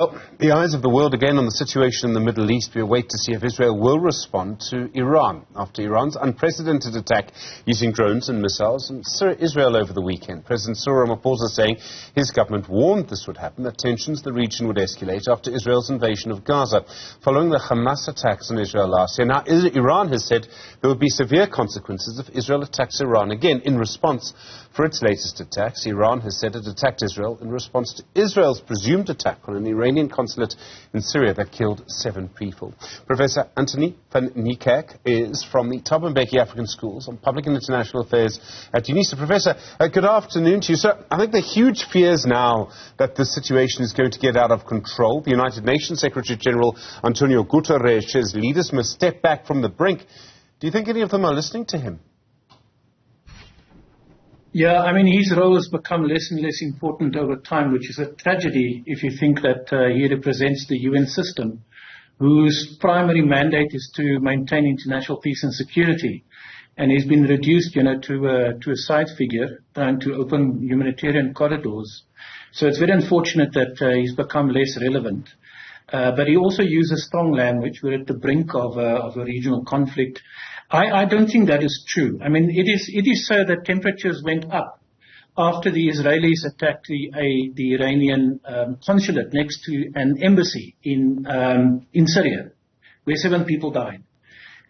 Well, the eyes of the world again on the situation in the Middle East. We await to see if Israel will respond to Iran after Iran's unprecedented attack using drones and missiles in Israel over the weekend. President Cyril Ramaphosa saying his government warned this would happen, that tensions in the region would escalate after Israel's invasion of Gaza, following the Hamas attacks on Israel last year. Now, Iran has said there would be severe consequences if Israel attacks Iran again. In response for its latest attacks, Iran has said it attacked Israel in response to Israel's presumed attack on an Iranian consulate in Syria that killed 7 people. Professor Anthoni van Nieuwkerk is from the Thabo Mbeki African Schools on Public and International Affairs at Unisa. Professor, good afternoon to you. So I think the huge fears now that the situation is going to get out of control. The United Nations Secretary General António Guterres says leaders must step back from the brink. Do you think any of them are listening to him? Yeah, I mean, his role has become less and less important over time, which is a tragedy if you think that he represents the UN system, whose primary mandate is to maintain international peace and security. And he's been reduced, to a side figure, trying to open humanitarian corridors. So it's very unfortunate that he's become less relevant. But he also uses strong language. We're at the brink of a regional conflict. I don't think that is true. I mean, it is so that temperatures went up after the Israelis attacked the Iranian consulate next to an embassy in Syria, where 7 people died.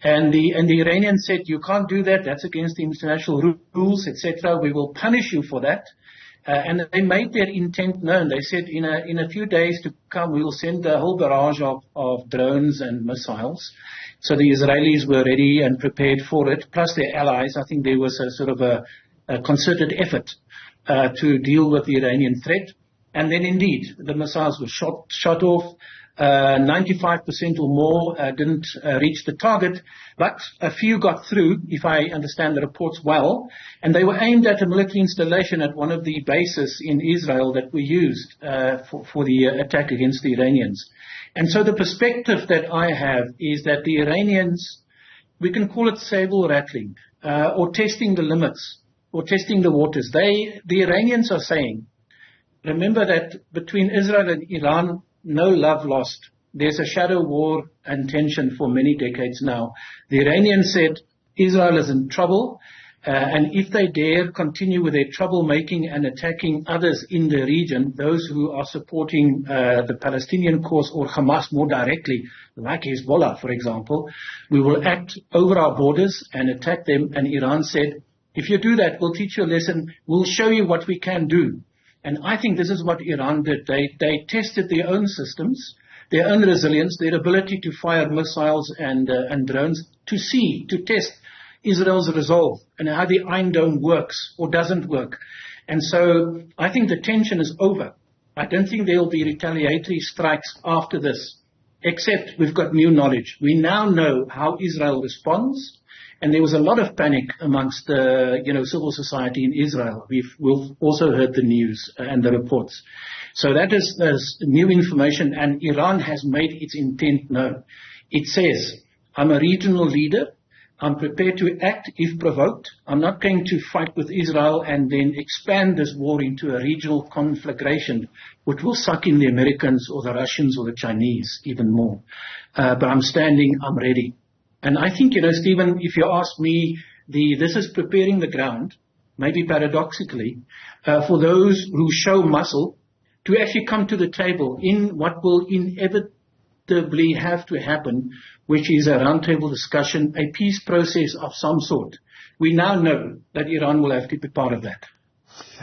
And the Iranians said, you can't do that. That's against the international rules, etc. We will punish you for that. And they made their intent known. They said in a few days to come, we will send a whole barrage of drones and missiles. So the Israelis were ready and prepared for it, plus their allies. I think there was a sort of a concerted effort to deal with the Iranian threat. And then indeed, the missiles were shot off. 95% or more didn't reach the target, but a few got through, if I understand the reports well, and they were aimed at a military installation at one of the bases in Israel that were used for the attack against the Iranians. And so the perspective that I have is that the Iranians, we can call it saber rattling, or testing the limits, or testing the waters. The Iranians are saying, remember that between Israel and Iran, no love lost. There's a shadow war and tension for many decades now. The Iranians said Israel is in trouble, and if they dare continue with their troublemaking and attacking others in the region, those who are supporting the Palestinian cause or Hamas more directly, like Hezbollah, for example, we will act over our borders and attack them. And Iran said, if you do that, we'll teach you a lesson. We'll show you what we can do. And I think this is what Iran did. They tested their own systems, their own resilience, their ability to fire missiles and drones to test Israel's resolve and how the Iron Dome works or doesn't work. And so I think the tension is over. I don't think there will be retaliatory strikes after this, except we've got new knowledge. We now know how Israel responds. And there was a lot of panic amongst civil society in Israel. We've also heard the news and the reports. So that is new information, and Iran has made its intent known. It says, I'm a regional leader. I'm prepared to act if provoked. I'm not going to fight with Israel and then expand this war into a regional conflagration, which will suck in the Americans or the Russians or the Chinese even more. But I'm ready. And I think, Stephen, if you ask me, this is preparing the ground, maybe paradoxically, for those who show muscle to actually come to the table in what will inevitably have to happen, which is a roundtable discussion, a peace process of some sort. We now know that Iran will have to be part of that.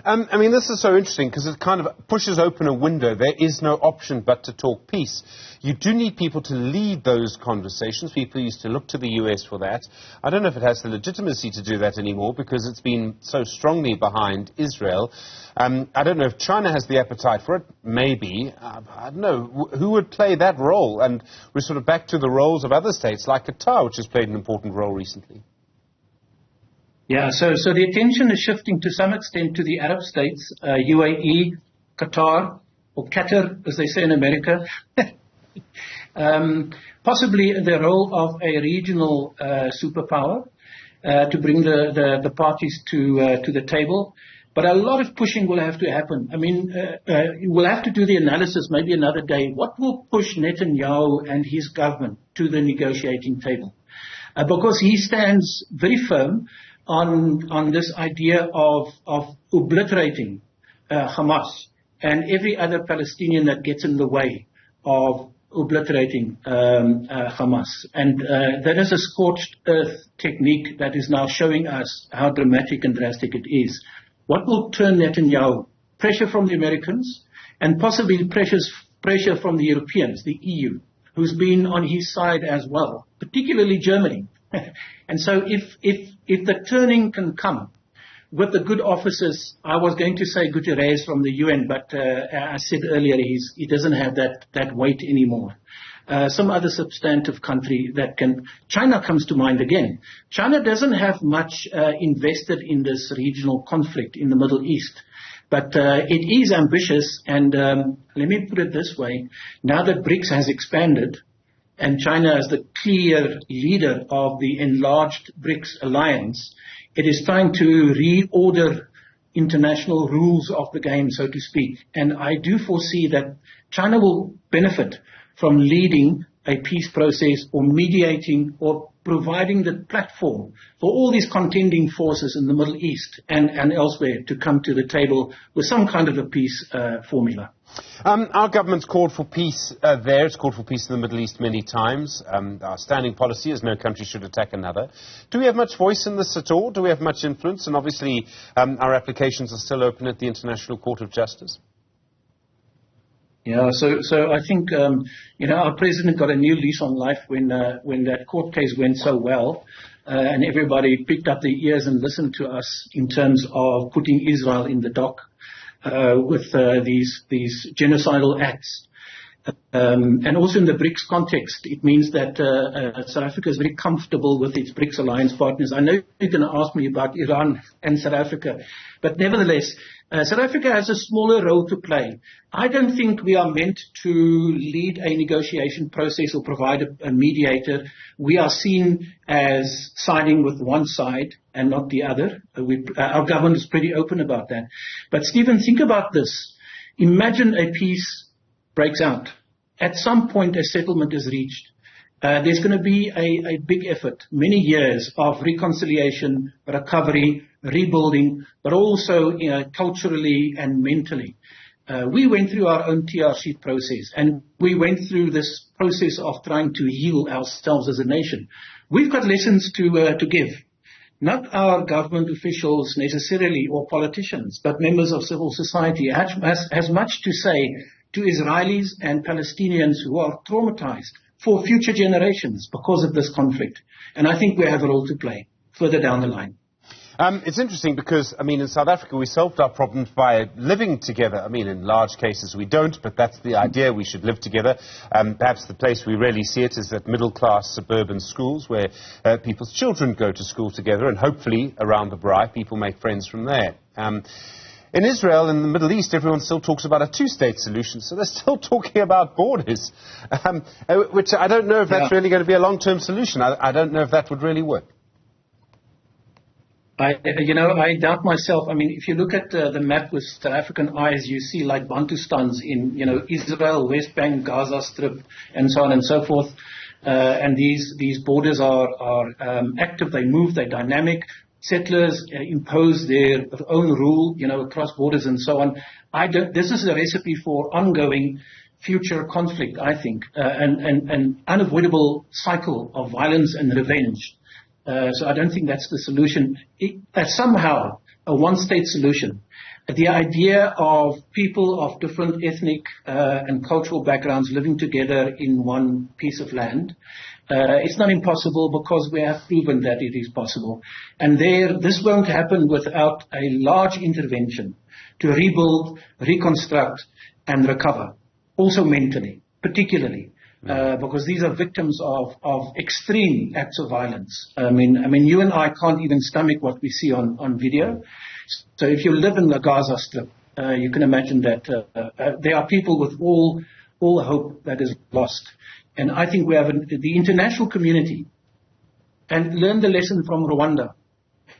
I mean, this is so interesting because it kind of pushes open a window. There is no option but to talk peace. You do need people to lead those conversations. People used to look to the US for that. I don't know if it has the legitimacy to do that anymore because it's been so strongly behind Israel. I don't know if China has the appetite for it. Maybe. I don't know. Who would play that role? And we're sort of back to the roles of other states like Qatar, which has played an important role recently. Yeah, so the attention is shifting to some extent to the Arab states, UAE, Qatar, or Qatar, as they say in America. Possibly the role of a regional superpower to bring the parties to the table. But a lot of pushing will have to happen. I mean, we'll have to do the analysis maybe another day. What will push Netanyahu and his government to the negotiating table? Because he stands very firm on this idea of obliterating Hamas and every other Palestinian that gets in the way of obliterating Hamas. And that is a scorched earth technique that is now showing us how dramatic and drastic it is. What will turn Netanyahu? Pressure from the Americans and possibly pressure from the Europeans, the EU, who's been on his side as well, particularly Germany. And so if the turning can come with the good officers, I was going to say Guterres from the UN, but I said earlier he doesn't have that weight anymore. Some other substantive country that can, China comes to mind again. China doesn't have much invested in this regional conflict in the Middle East, but it is ambitious, and let me put it this way, now that Brics has expanded, and China is the clear leader of the enlarged Brics alliance, it is trying to reorder international rules of the game, so to speak. And I do foresee that China will benefit from leading a peace process or mediating or providing the platform for all these contending forces in the Middle East and elsewhere to come to the table with some kind of a peace formula. Our government's called for peace there. It's called for peace in the Middle East many times. Our standing policy is no country should attack another. Do we have much voice in this at all? Do we have much influence? And obviously our applications are still open at the International Court of Justice. Yeah, so I think, our president got a new lease on life when that court case went so well, and everybody picked up their ears and listened to us in terms of putting Israel in the dock with these genocidal acts. And also in the Brics context, it means that South Africa is very comfortable with its Brics alliance partners. I know you're going to ask me about Iran and South Africa, but nevertheless, South Africa has a smaller role to play. I don't think we are meant to lead a negotiation process or provide a mediator. We are seen as siding with one side and not the other. Our government is pretty open about that. But Stephen, think about this. Imagine a peace breaks out. At some point, a settlement is reached. There's going to be a big effort, many years of reconciliation, recovery, rebuilding, but also culturally and mentally. We went through our own TRC process, and we went through this process of trying to heal ourselves as a nation. We've got lessons to give. Not our government officials necessarily or politicians, but members of civil society has much to say to Israelis and Palestinians who are traumatized for future generations because of this conflict. And I think we have a role to play further down the line. It's interesting because, in South Africa we solved our problems by living together. In large cases we don't, but that's the idea. We should live together. Perhaps the place we really see it is at middle-class suburban schools where people's children go to school together, and hopefully around the Braai people make friends from there. In Israel, in the Middle East, everyone still talks about a two-state solution, so they're still talking about borders, which I don't know if that's really going to be a long-term solution. I don't know if that would really work. I doubt myself. If you look at the map with South African eyes, you see like Bantustans in, Israel, West Bank, Gaza Strip, and so on and so forth. And these borders are active. They move. They're dynamic. Settlers impose their own rule, across borders and so on. This is a recipe for ongoing future conflict, I think, and an unavoidable cycle of violence and revenge. So I don't think that's the solution. Somehow, a one-state solution. The idea of people of different ethnic and cultural backgrounds living together in one piece of land, it's not impossible because we have proven that it is possible. And this won't happen without a large intervention to rebuild, reconstruct, and recover, also mentally, particularly. Because these are victims of extreme acts of violence. You and I can't even stomach what we see on video. So if you live in the Gaza Strip, you can imagine that there are people with all hope that is lost. And I think we have the international community and learn the lesson from Rwanda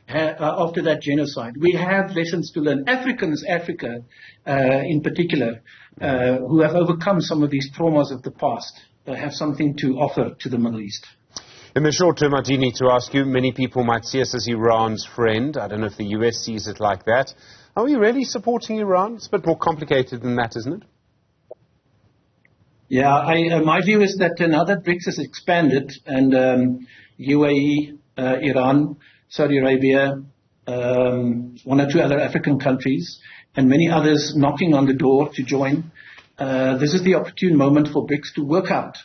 after that genocide. We have lessons to learn. Africa in particular, who have overcome some of these traumas of the past, have something to offer to the Middle East. In the short term, I do need to ask you, many people might see us as Iran's friend. I don't know if the US sees it like that. Are we really supporting Iran? It's a bit more complicated than that, isn't it? Yeah, my view is that now that Brics has expanded and UAE, Iran, Saudi Arabia, one or two other African countries, and many others knocking on the door to join, this is the opportune moment for Brics to work out.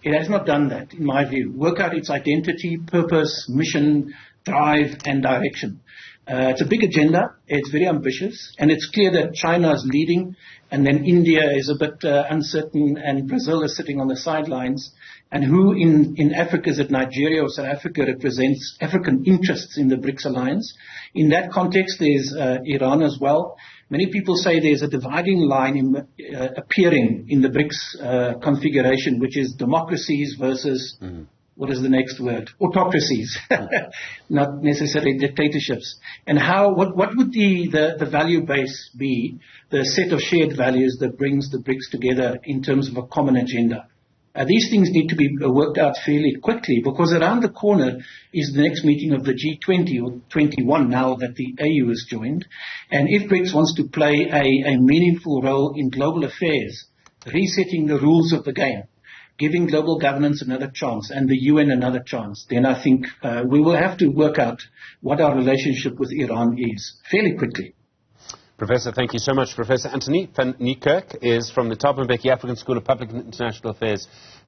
It has not done that, in my view. Work out its identity, purpose, mission, drive, and direction. It's a big agenda. It's very ambitious. And it's clear that China is leading, and then India is a bit uncertain, and Brazil is sitting on the sidelines. And who in Africa, is it Nigeria or South Africa, represents African interests in the Brics alliance? In that context, there's Iran as well. Many people say there's a dividing line appearing in the Brics configuration, which is democracies versus, what is the next word? Autocracies, not necessarily dictatorships. And what would the value base be, the set of shared values that brings the Brics together in terms of a common agenda? These things need to be worked out fairly quickly, because around the corner is the next meeting of the G20 or 21 now that the AU has joined. And if Brics wants to play a meaningful role in global affairs, resetting the rules of the game, giving global governance another chance and the UN another chance, then I think we will have to work out what our relationship with Iran is fairly quickly. Professor, thank you so much. Professor Anthoni van Nieuwkerk is from the Thabo Mbeki African School of Public and International Affairs